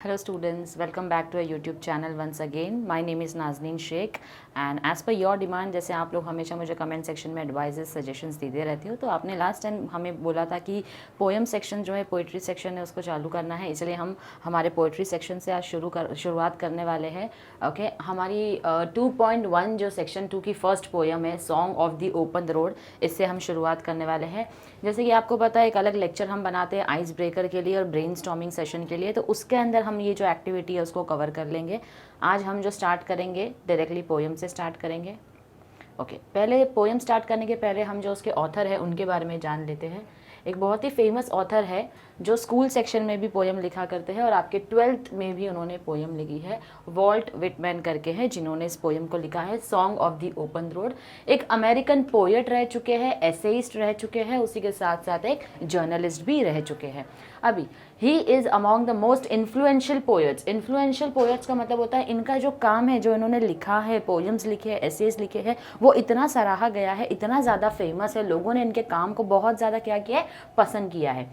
Hello students, welcome back to our YouTube channel once again. My name is Nazneen Sheikh and as per your demand, जैसे आप लोग हमेशा मुझे comment section में advises suggestions देते रहते हो, तो आपने लास्ट टाइम हमें बोला था कि पोएम सेक्शन जो है, पोइट्री सेक्शन है, उसको चालू करना है, इसलिए हम हमारे पोइट्री सेक्शन से आज शुरुआत करने वाले हैं. ओके, हमारी 2.1 जो सेक्शन 2 की फर्स्ट पोएम है, song of the open road, इससे हम शुरुआत करने वाले हैं. जैसे कि आपको पता है, एक अलग लेक्चर हम बनाते हैं आइस ब्रेकर के लिए और ब्रेन स्टॉर्मिंग सेशन के लिए, तो उसके अंदर हम ये जो एक्टिविटी है उसको कवर कर लेंगे. आज हम जो स्टार्ट करेंगे डायरेक्टली पोएम से स्टार्ट करेंगे. ओके, पहले पोएम स्टार्ट करने के पहले हम जो उसके ऑथर है उनके बारे में जान लेते हैं. एक बहुत ही फेमस ऑथर है जो स्कूल सेक्शन में भी पोएम लिखा करते हैं और आपके 12th में भी उन्होंने पोएम लिखी है. वॉल्ट विटमैन करके हैं जिन्होंने इस पोएम को लिखा है, song of the open road. एक अमेरिकन पोएट रह चुके हैं, एसेइस्ट रह चुके हैं, उसी के साथ साथ एक जर्नलिस्ट भी रह चुके हैं. अभी he is among the most influential poets. Influential poets का मतलब होता है इनका जो काम है, जो इन्होंने लिखा है, पोएम्स लिखे हैं, एसेज लिखे हैं, वो इतना सराहा गया है, इतना ज़्यादा फेमस है, लोगों ने इनके काम को बहुत ज़्यादा क्या किया है, पसंद किया है.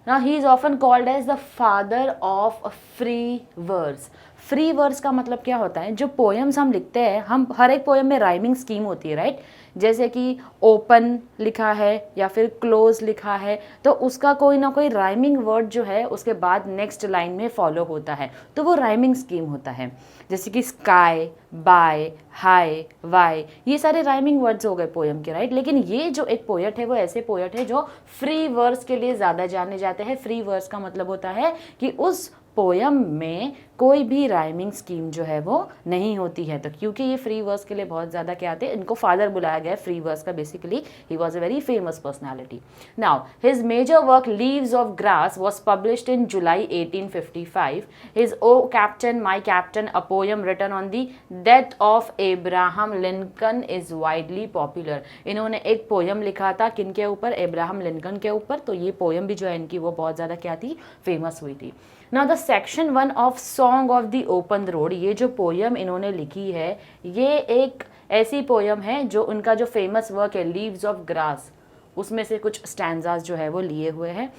Now he is often called as the father of free verse. Free verse का मतलब क्या होता है, जो पोएम्स हम लिखते हैं, हम हर एक पोएम में राइमिंग स्कीम होती है, राइट. जैसे कि ओपन लिखा है या फिर क्लोज लिखा है, तो उसका कोई ना कोई राइमिंग वर्ड जो है उसके बाद नेक्स्ट लाइन में फॉलो होता है, तो वो राइमिंग स्कीम होता है. जैसे कि स्काई, बाय, हाई, वाई, ये सारे राइमिंग वर्ड्स हो गए पोएम के, राइट. लेकिन ये जो एक पोएट है वो ऐसे पोएट है जो फ्री वर्स के लिए ज़्यादा जाने जाते हैं. फ्री वर्स का मतलब होता है कि उस पोयम में कोई भी राइमिंग स्कीम जो है वो नहीं होती है. तो क्योंकि ये फ्री वर्स के लिए बहुत ज़्यादा क्या आते हैं, इनको फादर बुलाया गया है फ्री वर्स का. Basically he was a very famous personality. Now his major work Leaves of Grass was published in July 1855. His O Captain my Captain, a poem written on the death of Abraham Lincoln, is widely popular. इन्होंने एक poem लिखा था किनके ऊपर, Abraham Lincoln के ऊपर. तो ये पोयम भी जो है इनकी वो बहुत ज़्यादा क्या थी, फेमस हुई थी. Now the section 1 of song of the open road, ये जो पोयम इन्होंने लिखी है, ये एक ऐसी पोयम है जो उनका जो फेमस वर्क है लीव्स ऑफ ग्रास, उसमें से कुछ स्टैंजास जो है वो लिए हुए हैं.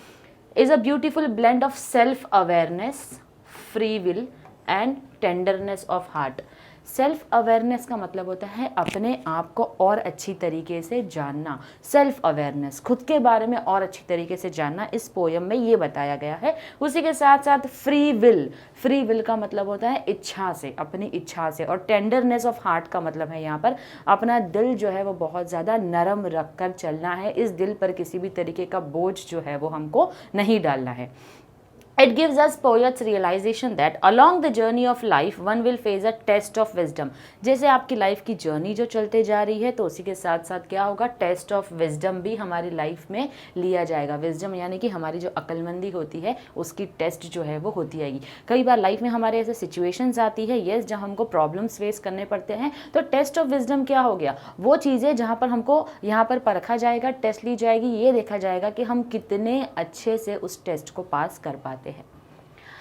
Is a beautiful blend of self awareness, free will and tenderness of heart. Self awareness का मतलब होता है अपने आप को और अच्छी तरीके से जानना. सेल्फ अवेयरनेस, खुद के बारे में और अच्छी तरीके से जानना, इस पोयम में ये बताया गया है. उसी के साथ साथ फ्री विल, फ्री विल का मतलब होता है इच्छा से, अपनी इच्छा से. और टेंडरनेस ऑफ हार्ट का मतलब है यहाँ पर अपना दिल जो है वो बहुत ज़्यादा नरम रख कर चलना है. इस दिल पर किसी भी तरीके का बोझ जो है वो हमको नहीं डालना है. It gives us poets realization that along the journey of life one will face a test of wisdom. जैसे आपकी लाइफ की जर्नी जो चलते जा रही है, तो उसी के साथ साथ क्या होगा, टेस्ट ऑफ विजडम भी हमारी लाइफ में लिया जाएगा. विजडम यानी कि हमारी जो अक्लमंदी होती है उसकी टेस्ट जो है वो होती आएगी. कई बार लाइफ में हमारे ऐसे सिचुएशंस आती है, यस, जहाँ हमको प्रॉब्लम्स फेस करने पड़ते हैं, तो टेस्ट ऑफ विजडम क्या हो गया, वो चीज़ें जहाँ पर हमको यहाँ पर परखा जाएगा, टेस्ट ली जाएगी, ये देखा जाएगा कि हम कितने अच्छे से उस टेस्ट को पास कर पाते हैं.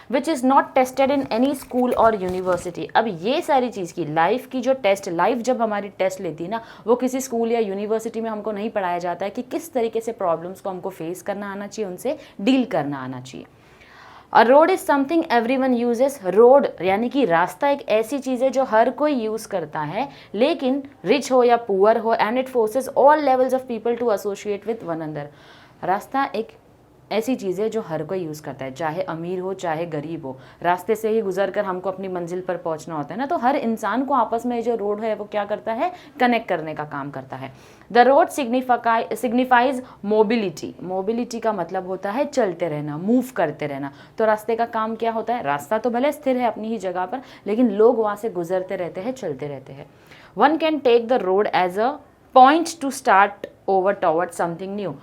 Which is not tested in any school और यूनिवर्सिटी. अब ये सारी चीज़ की लाइफ की जो टेस्ट, लाइफ जब हमारी टेस्ट लेती है ना, वो किसी स्कूल या यूनिवर्सिटी में हमको नहीं पढ़ाया जाता है कि किस तरीके से प्रॉब्लम्स को हमको फेस करना आना चाहिए, उनसे डील करना आना चाहिए. A road is something everyone uses. Road यानी कि रास्ता एक ऐसी चीज़ है जो हर कोई यूज़ करता है, लेकिन रिच हो या पुअर हो, and it forces all levels of people to associate with one another. रास्ता एक ऐसी चीज़ है जो हर कोई यूज़ करता है, चाहे अमीर हो चाहे गरीब हो. रास्ते से ही गुजर कर हमको अपनी मंजिल पर पहुंचना होता है ना, तो हर इंसान को आपस में जो रोड है वो क्या करता है, कनेक्ट करने का काम करता है. The road signifies mobility. Mobility का मतलब होता है चलते रहना, मूव करते रहना. तो रास्ते का काम क्या होता है, रास्ता तो भले स्थिर है अपनी ही जगह पर, लेकिन लोग वहाँ से गुजरते रहते हैं, चलते रहते हैं. One can take the road as a point to start over toward something new.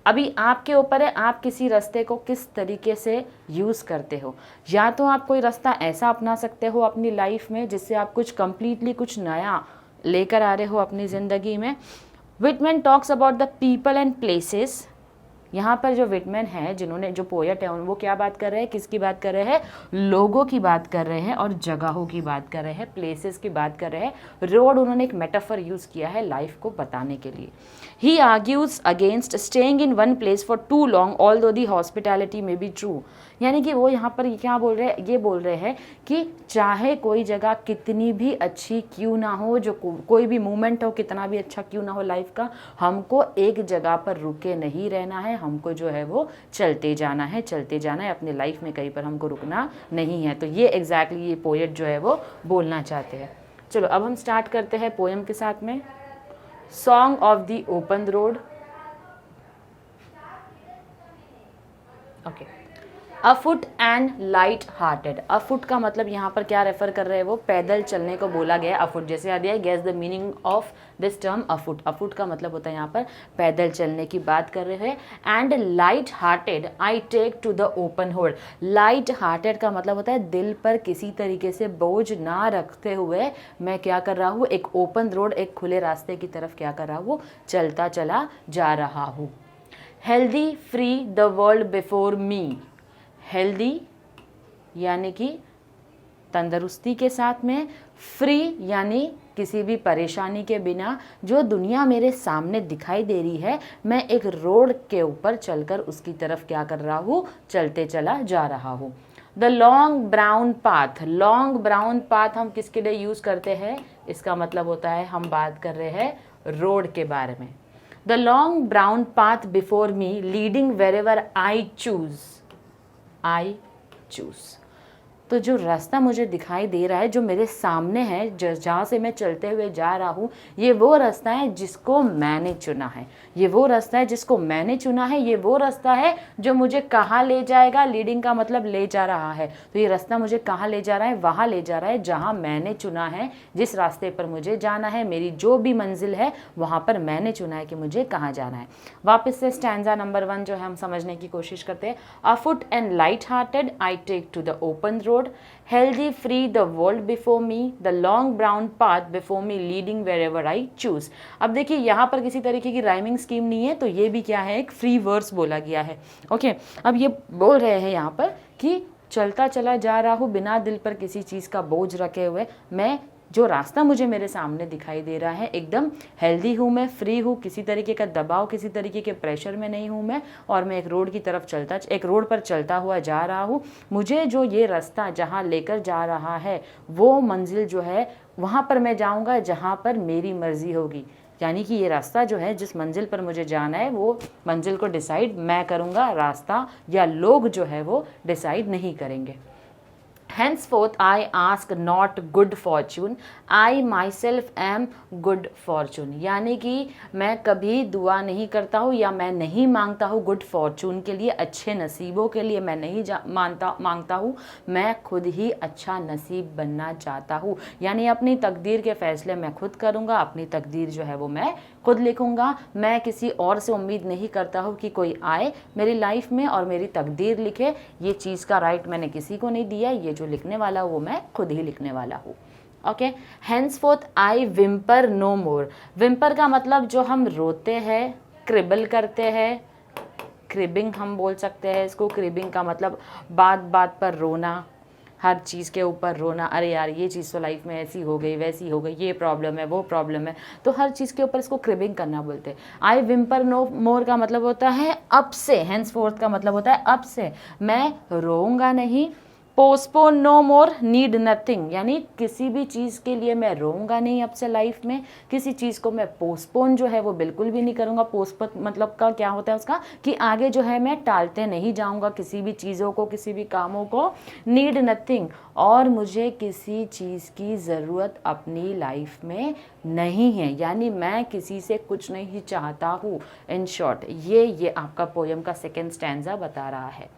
अभी आपके ऊपर है, आप किसी रास्ते को किस तरीके से यूज़ करते हो. या तो आप कोई रास्ता ऐसा अपना सकते हो अपनी लाइफ में जिससे आप कुछ कंप्लीटली कुछ नया लेकर आ रहे हो अपनी ज़िंदगी में. Whitman talks about the people and places. यहाँ पर जो विटमैन है, जिन्होंने, जो पोएट है, वो क्या बात कर रहे हैं, किसकी बात कर रहे हैं, लोगों की बात कर रहे हैं और जगहों की बात कर रहे हैं, प्लेसेस की बात कर रहे हैं. रोड उन्होंने एक मेटाफर यूज़ किया है लाइफ को बताने के लिए. He argues against staying in one place for too long although the hospitality may be true. यानी कि वो यहाँ पर क्या बोल रहे हैं, ये बोल रहे हैं कि चाहे कोई जगह कितनी भी अच्छी क्यों ना हो, जो कोई भी मोमेंट हो कितना भी अच्छा क्यों ना हो लाइफ का, हमको एक जगह पर रुके नहीं रहना है, हमको जो है वो चलते जाना है, चलते जाना है अपने लाइफ में, कहीं पर हमको रुकना नहीं है। तो ये एग्जैक्टली ये पोएट जो है वो बोलना चाहते हैं। चलो अब हम स्टार्ट करते हैं पोएम के साथ में। Song of the open road. Okay, अफुट and light hearted. अफुट का मतलब यहाँ पर क्या रेफर कर रहे हैं, वो पैदल चलने को बोला गया। अफुट जैसे आ दिया, guess the meaning of this term afoot. Afoot का मतलब होता है यहाँ पर पैदल चलने की बात कर रहे हैं। And light hearted I take to the open road. Light hearted का मतलब होता है दिल पर किसी तरीके से बोझ ना रखते हुए मैं क्या कर रहा हूँ, एक ओपन रोड, एक खुले रास्ते की तरफ क्या कर रहा हूँ, चलता चला जा रहा हूँ। Healthy free the world before me. Healthy यानी कि तंदुरुस्ती के साथ में, फ्री यानी किसी भी परेशानी के बिना, जो दुनिया मेरे सामने दिखाई दे रही है मैं एक रोड के ऊपर चलकर उसकी तरफ क्या कर रहा हूँ, चलते चला जा रहा हूँ। The long brown path. Long brown path हम किसके लिए यूज़ करते हैं, इसका मतलब होता है हम बात कर रहे हैं रोड के बारे में। The long brown path before me leading wherever I choose. I choose, तो जो रास्ता मुझे दिखाई दे रहा है, जो मेरे सामने है, जहाँ से मैं चलते हुए जा रहा हूँ, ये वो रास्ता है जिसको मैंने चुना है। ये वो रास्ता है जिसको मैंने चुना है। ये वो रास्ता है जो मुझे कहाँ ले जाएगा। लीडिंग का मतलब ले जा रहा है। तो ये रास्ता मुझे कहाँ ले जा रहा है, वहाँ ले जा रहा है जहाँ मैंने चुना है, जिस रास्ते पर मुझे जाना है, मेरी जो भी मंजिल है वहाँ पर मैंने चुना है कि मुझे कहाँ जाना है। वापस से स्टैंजा नंबर 1 जो है हम समझने की कोशिश करते हैं। Afoot and light hearted I take to the open road, healthy free the world before me, the long brown path before me leading wherever I choose। अब देखिए यहाँ पर किसी तरीके की राइमिंग स्कीम नहीं है, तो ये भी क्या है, एक फ्री वर्स बोला गया है। ओके, अब ये बोल रहे हैं यहाँ पर कि चलता चला जा रहा हूँ बिना दिल पर किसी चीज़ का बोझ रखे हुए। मैं जो रास्ता मुझे मेरे सामने दिखाई दे रहा है एकदम हेल्दी हूँ, मैं फ्री हूँ, किसी तरीके का दबाव, किसी तरीके के प्रेशर में नहीं हूँ मैं, और मैं एक रोड की तरफ एक रोड पर चलता हुआ जा रहा हूँ। मुझे जो ये रास्ता जहाँ लेकर जा रहा है वो मंजिल जो है वहाँ पर मैं जाऊँगा जहाँ पर मेरी मर्जी होगी। यानी कि ये रास्ता जो है, जिस मंजिल पर मुझे जाना है, वो मंजिल को डिसाइड मैं करूँगा, रास्ता या लोग जो है वो डिसाइड नहीं करेंगे। Henceforth I ask not good fortune, I myself am good fortune। यानी कि मैं कभी दुआ नहीं करता हूँ या मैं नहीं मांगता हूँ गुड फॉर्चून के लिए, अच्छे नसीबों के लिए मैं नहीं मांगता हूँ, मैं खुद ही अच्छा नसीब बनना चाहता हूँ। यानी अपनी तकदीर के फैसले मैं खुद करूँगा, अपनी तकदीर जो है वो मैं खुद लिखूँगा। मैं किसी और से उम्मीद नहीं करता हूँ कि कोई आए मेरी लाइफ में और मेरी तकदीर लिखे। ये चीज़ का राइट मैंने किसी को नहीं दिया, ये जो लिखने वाला वो मैं खुद ही लिखने वाला हूँ। ओके, henceforth आई विम्पर नो मोर। विम्पर का मतलब जो हम रोते हैं, क्रिबल करते हैं, क्रिबिंग हम बोल सकते हैं इसको। क्रिबिंग का मतलब बात बात पर रोना, हर चीज़ के ऊपर रोना, अरे यार ये चीज़ तो लाइफ में ऐसी हो गई, वैसी हो गई, ये प्रॉब्लम है, वो प्रॉब्लम है, तो हर चीज़ के ऊपर इसको क्रिबिंग करना बोलते हैं। आई विम्पर नो मोर का मतलब होता है अब से, henceforth का मतलब होता है अब से मैं रोऊंगा नहीं। पोस्टपोन नो मोर नीड नथिंग, यानी किसी भी चीज़ के लिए मैं रोऊंगा नहीं अब से लाइफ में। किसी चीज़ को मैं पोस्टपोन जो है वो बिल्कुल भी नहीं करूँगा। पोस्टपोन मतलब का क्या होता है उसका, कि आगे जो है मैं टालते नहीं जाऊँगा किसी भी चीज़ों को, किसी भी कामों को। नीड नथिंग, और मुझे किसी चीज़ की ज़रूरत अपनी लाइफ में नहीं है, यानी मैं किसी से कुछ नहीं चाहता हूँ। इन शॉर्ट ये आपका पोएम का सेकेंड स्टैंजा बता रहा है।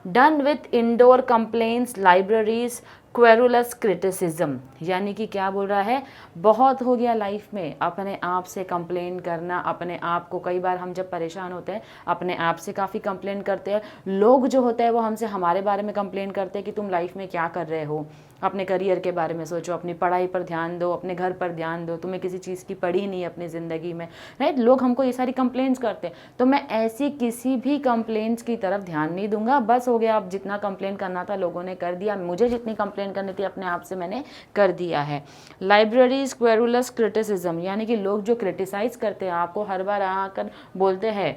Done with indoor complaints, libraries, querulous criticism, यानी कि क्या बोल रहा है, बहुत हो गया लाइफ में अपने आप से कंप्लेन करना। अपने आप को, कई बार हम जब परेशान होते हैं अपने आप से काफ़ी कंप्लेन करते हैं। लोग जो होते हैं वो हमसे हमारे बारे में कंप्लेन करते हैं कि तुम लाइफ में क्या कर रहे हो, अपने करियर के बारे में सोचो, अपनी पढ़ाई पर ध्यान दो, अपने घर पर ध्यान दो, तुम्हें किसी चीज़ की पड़ी नहीं अपनी ज़िंदगी में, राइट। लोग हमको ये सारी कंप्लेंट्स करते हैं, तो मैं ऐसी किसी भी कंप्लेंट्स की तरफ ध्यान नहीं दूंगा। बस हो गया, अब जितना कंप्लेन करना था लोगों ने कर दिया, मुझे जितनी कंप्लेन करनी थी अपने आप से मैंने कर दिया है। लाइब्रेरीज क्वेरुलस क्रिटिसिज्म, यानी कि लोग जो क्रिटिसाइज करते हैं आपको, हर बार आकर बोलते हैं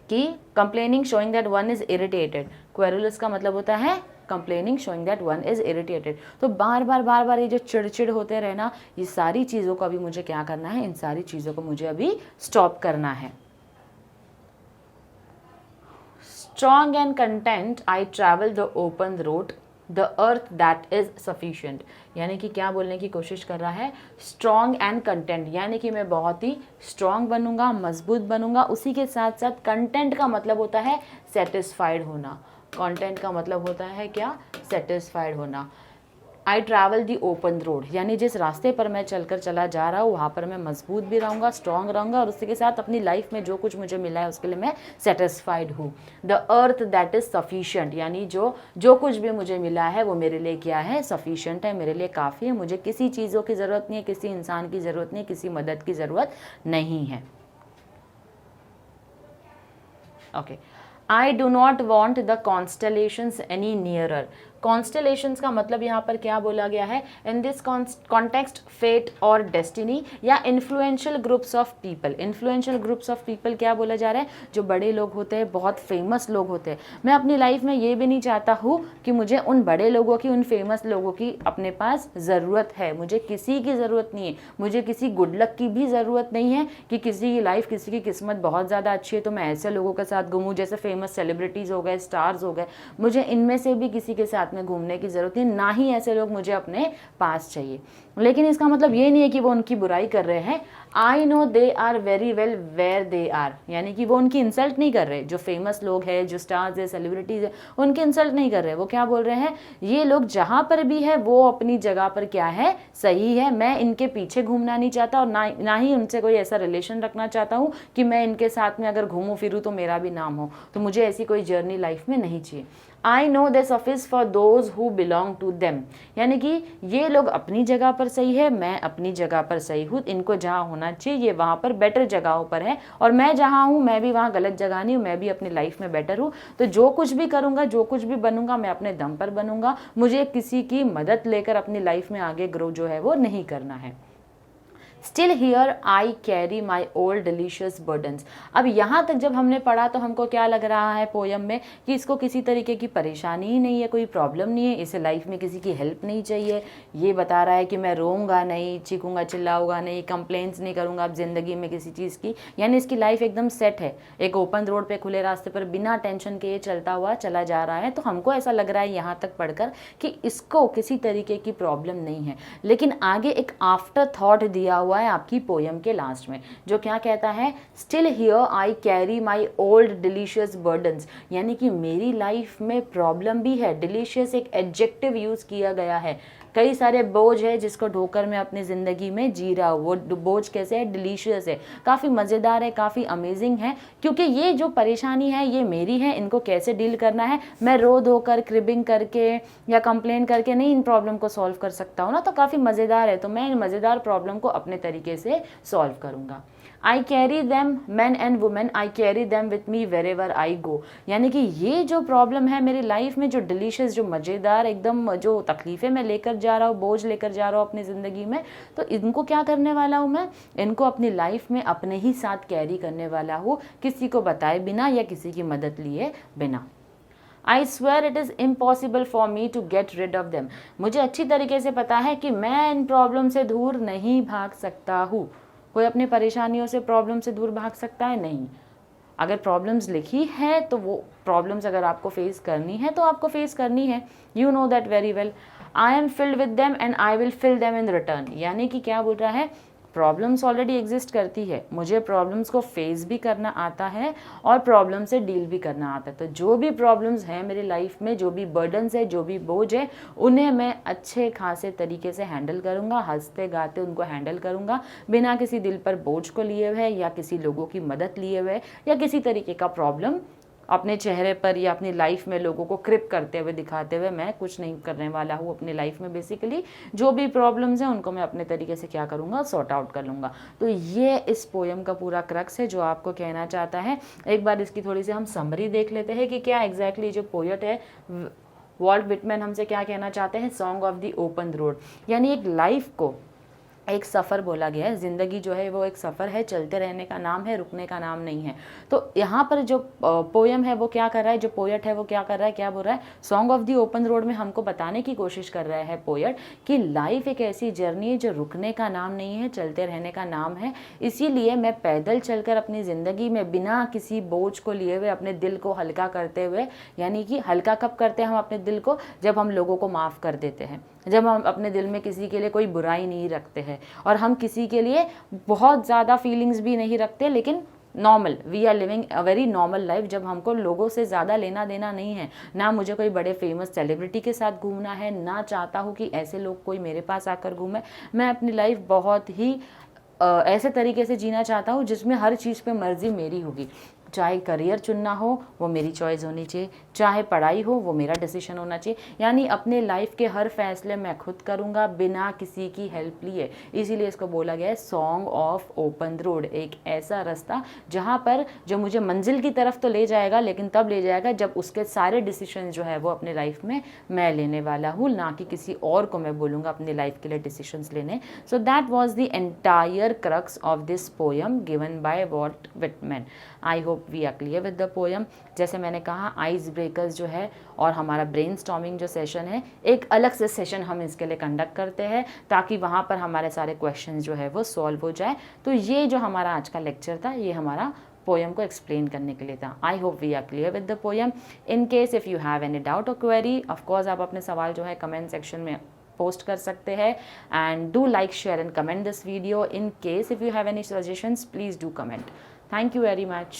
कि complaining showing that one is irritated, querulous का मतलब होता है complaining, showing that one is irritated. तो बार बार ये जो चिड़चिड़ होते रहना, ये सारी चीज़ों को अभी मुझे क्या करना है, इन सारी चीज़ों को मुझे अभी स्टॉप करना है। Strong and content I travel the open road, the earth that is sufficient. यानी कि क्या बोलने की कोशिश कर रहा है, स्ट्रॉन्ग एंड कंटेंट, यानी कि मैं बहुत ही स्ट्रॉन्ग बनूंगा, मजबूत बनूंगा। उसी के साथ साथ कंटेंट का मतलब होता है सेटिस्फाइड होना। कंटेंट का मतलब होता है क्या, सेटिस्फाइड होना। I travel the open road, यानी जिस रास्ते पर मैं चलकर चला जा रहा हूँ वहाँ पर मैं मजबूत भी रहूँगा, स्ट्रांग रहूँगा, और उसी के साथ अपनी लाइफ में जो कुछ मुझे मिला है उसके लिए मैं सेटिस्फाइड हूँ। The earth that is sufficient, यानी जो कुछ भी मुझे मिला है वो मेरे लिए क्या है, सफिशिएंट है, मेरे लिए काफ़ी है। मुझे किसी चीज़ों की ज़रूरत नहीं है, किसी इंसान की ज़रूरत नहीं है, किसी मदद की ज़रूरत नहीं है। Okay, I do not want the constellations any nearer. Constellations का मतलब यहाँ पर क्या बोला गया है, इन दिस कॉन्टेक्स्ट फेट और डेस्टिनी या influential groups of people. Influential groups of people क्या बोला जा रहा है, जो बड़े लोग होते हैं, बहुत फेमस लोग होते हैं। मैं अपनी लाइफ में ये भी नहीं चाहता हूँ कि मुझे उन बड़े लोगों की, उन फेमस लोगों की अपने पास ज़रूरत है। मुझे किसी की ज़रूरत नहीं है, मुझे किसी गुड लक की भी ज़रूरत नहीं है कि किसी की लाइफ, किसी की किस्मत बहुत ज़्यादा अच्छी है तो मैं ऐसे लोगों के साथ घूमूँ, जैसे फेमस सेलिब्रिटीज़ हो गए, स्टार्स हो गए। मुझे इनमें से भी किसी के साथ में घूमने की ज़रूरत नहीं, ना ही ऐसे लोग मुझे अपने पास चाहिए। लेकिन इसका मतलब ये नहीं है कि वो उनकी बुराई कर रहे हैं। I know they are very well where they are, यानी कि वो उनकी इंसल्ट नहीं कर रहे। जो फेमस लोग हैं, जो स्टार्स है, सेलिब्रिटीज़ है, उनकी इंसल्ट नहीं कर रहे। वो क्या बोल रहे हैं, ये लोग जहाँ पर भी है वो अपनी जगह पर क्या है, सही है। मैं इनके पीछे घूमना नहीं चाहता और ना ही उनसे कोई ऐसा रिलेशन रखना चाहता हूँ कि मैं इनके साथ में अगर घूमूँ फिरूँ तो मेरा भी नाम हो। तो मुझे ऐसी कोई जर्नी लाइफ में नहीं चाहिए। I know they suffice for those who belong to them, यानी कि ये लोग अपनी जगह पर सही है, मैं अपनी जगह पर सही हूँ। इनको जहाँ होना चाहिए ये वहाँ पर बेटर जगहों पर है, और मैं जहाँ हूँ मैं भी वहाँ गलत जगह नहीं हूँ, मैं भी अपनी लाइफ में बेटर हूँ। तो जो कुछ भी करूँगा, जो कुछ भी बनूंगा, मैं अपने दम पर बनूंगा। मुझे किसी की मदद लेकर अपनी लाइफ में आगे ग्रो जो है वो नहीं करना है। Still here I carry my old delicious burdens. अब यहाँ तक जब हमने पढ़ा तो हमको क्या लग रहा है पोयम में, कि इसको किसी तरीके की परेशानी ही नहीं है, कोई प्रॉब्लम नहीं है, इसे लाइफ में किसी की हेल्प नहीं चाहिए। ये बता रहा है कि मैं रोऊंगा नहीं, चीखूंगा, चिल्लाऊंगा नहीं, कंप्लेंट्स नहीं करूंगा अब जिंदगी में किसी चीज़ की। यानी इसकी लाइफ एकदम सेट है, एक ओपन रोड पे खुले रास्ते पर बिना टेंशन के ये चलता हुआ चला जा रहा है। तो हमको ऐसा लग रहा है यहाँ तक पढ़कर कि इसको किसी तरीके की प्रॉब्लम नहीं है। लेकिन आगे एक आफ्टर थॉट दिया हुआ है आपकी पोयम के लास्ट में, जो क्या कहता है, still here I carry my old delicious burdens, यानी कि मेरी लाइफ में प्रॉब्लम भी है। डिलीशियस एक एडजेक्टिव यूज किया गया है। कई सारे बोझ है जिसको ढोकर मैं अपनी ज़िंदगी में जी रहा हूँ। वो बोझ कैसे है, डिलीशियस है, काफ़ी मज़ेदार है, काफ़ी अमेजिंग है, क्योंकि ये जो परेशानी है ये मेरी है। इनको कैसे डील करना है, मैं रो धोकर, क्रिबिंग करके या कंप्लेन करके नहीं इन प्रॉब्लम को सॉल्व कर सकता हूँ ना। तो काफ़ी मज़ेदार है, तो मैं इन मज़ेदार प्रॉब्लम को अपने तरीके से सॉल्व करूँगा। I carry them, man and women, I carry them with me wherever I go, यानी कि ये जो प्रॉब्लम है मेरी लाइफ में, जो डिलीशियस, जो मज़ेदार, एकदम जो तकलीफ़ें मैं लेकर जा रहा हूँ, बोझ लेकर जा रहा हूँ अपनी ज़िंदगी में, तो इनको क्या करने वाला हूँ मैं, इनको अपनी लाइफ में अपने ही साथ कैरी करने वाला हूँ, किसी को बताए बिना या किसी की मदद लिए बिना। I swear it is impossible for me to get rid of them, मुझे अच्छी तरीके से पता है कि मैं इन प्रॉब्लम से दूर नहीं भाग सकता हूँ। कोई अपनी परेशानियों से, प्रॉब्लम से दूर भाग सकता है? नहीं। अगर प्रॉब्लम्स लिखी है तो वो प्रॉब्लम्स अगर आपको फेस करनी है तो आपको फेस करनी है। You know that very well. I am filled with them and I will fill them in return, यानी कि क्या बोल रहा है, प्रॉब्लम्स ऑलरेडी एग्जिस्ट करती है, मुझे प्रॉब्लम्स को फेस भी करना आता है और प्रॉब्लम से डील भी करना आता है। तो जो भी प्रॉब्लम्स हैं मेरी लाइफ में, जो भी बर्डन्स है, जो भी बोझ है, उन्हें मैं अच्छे खासे तरीके से हैंडल करूँगा, हंसते गाते उनको हैंडल करूँगा, बिना किसी दिल पर बोझ को लिए हुए या किसी लोगों की मदद लिए हुए या किसी तरीके का प्रॉब्लम अपने चेहरे पर या अपनी लाइफ में लोगों को क्रिप करते हुए, दिखाते हुए मैं कुछ नहीं करने वाला हूँ अपनी लाइफ में। बेसिकली जो भी प्रॉब्लम्स हैं उनको मैं अपने तरीके से क्या करूँगा, सॉर्ट आउट कर लूँगा। तो ये इस पोएम का पूरा क्रक्स है जो आपको कहना चाहता है। एक बार इसकी थोड़ी सी हम समरी देख लेते हैं कि क्या एग्जैक्टली जो पोएट है वॉल्ट विटमैन हमसे क्या कहना चाहते हैं। Song of the open road, यानी एक लाइफ को, एक सफ़र बोला गया है। ज़िंदगी जो है वो एक सफ़र है, चलते रहने का नाम है, रुकने का नाम नहीं है। तो यहाँ पर जो पोयम है वो क्या कर रहा है, जो पोएट है वो क्या कर रहा है, क्या बोल रहा है, song of the open road में हमको बताने की कोशिश कर रहा है पोएट कि लाइफ एक ऐसी जर्नी है जो रुकने का नाम नहीं है, चलते रहने का नाम है। इसीलिए मैं पैदल चलकर अपनी ज़िंदगी में बिना किसी बोझ को लिए हुए अपने दिल को हल्का करते हुए, यानी कि हल्का कब करते हैं हम अपने दिल को, जब हम लोगों को माफ़ कर देते हैं, जब हम अपने दिल में किसी के लिए कोई बुराई नहीं रखते हैं, और हम किसी के लिए बहुत ज़्यादा फीलिंग्स भी नहीं रखते, लेकिन normal, we are living a very normal life, जब हमको लोगों से ज़्यादा लेना देना नहीं है। ना मुझे कोई बड़े फेमस सेलिब्रिटी के साथ घूमना है, ना चाहता हूँ कि ऐसे लोग कोई मेरे पास आकर घूमे। मैं अपनी लाइफ बहुत ही ऐसे तरीके से जीना चाहता हूँ जिसमें हर चीज़ पे मर्जी मेरी होगी। चाहे करियर चुनना हो वो मेरी चॉइस होनी चाहिए, चाहे पढ़ाई हो वो मेरा डिसीजन होना चाहिए, यानी अपने लाइफ के हर फैसले मैं खुद करूँगा बिना किसी की हेल्प लिए। इसीलिए इसको बोला गया है सॉन्ग ऑफ ओपन रोड, एक ऐसा रास्ता जहाँ पर जो मुझे मंजिल की तरफ तो ले जाएगा, लेकिन तब ले जाएगा जब उसके सारे डिसीजन जो है वो अपने लाइफ में मैं लेने वाला हूँ, ना कि किसी और को मैं बोलूँगा अपनी लाइफ के लिए डिसीजंस लेने। So that was the entire crux of this poem given by Walt Whitman. I hope we are clear with the poem. जैसे मैंने कहा, आइस ब्रेकर्स जो है और हमारा ब्रेन स्टॉर्मिंग जो सेशन है, एक अलग से सेशन हम इसके लिए कंडक्ट करते हैं ताकि वहाँ पर हमारे सारे क्वेश्चन जो है वो सॉल्व हो जाए। तो ये जो हमारा आज का लेक्चर था, ये हमारा पोएम को एक्सप्लेन करने के लिए था। I hope we are clear with the poem. In case if you have any doubt or query, of course आप अपने सवाल जो है कमेंट सेक्शन में पोस्ट कर सकते हैं। And do like, share and comment this video. In case if you have any suggestions, please do comment. Thank you very much.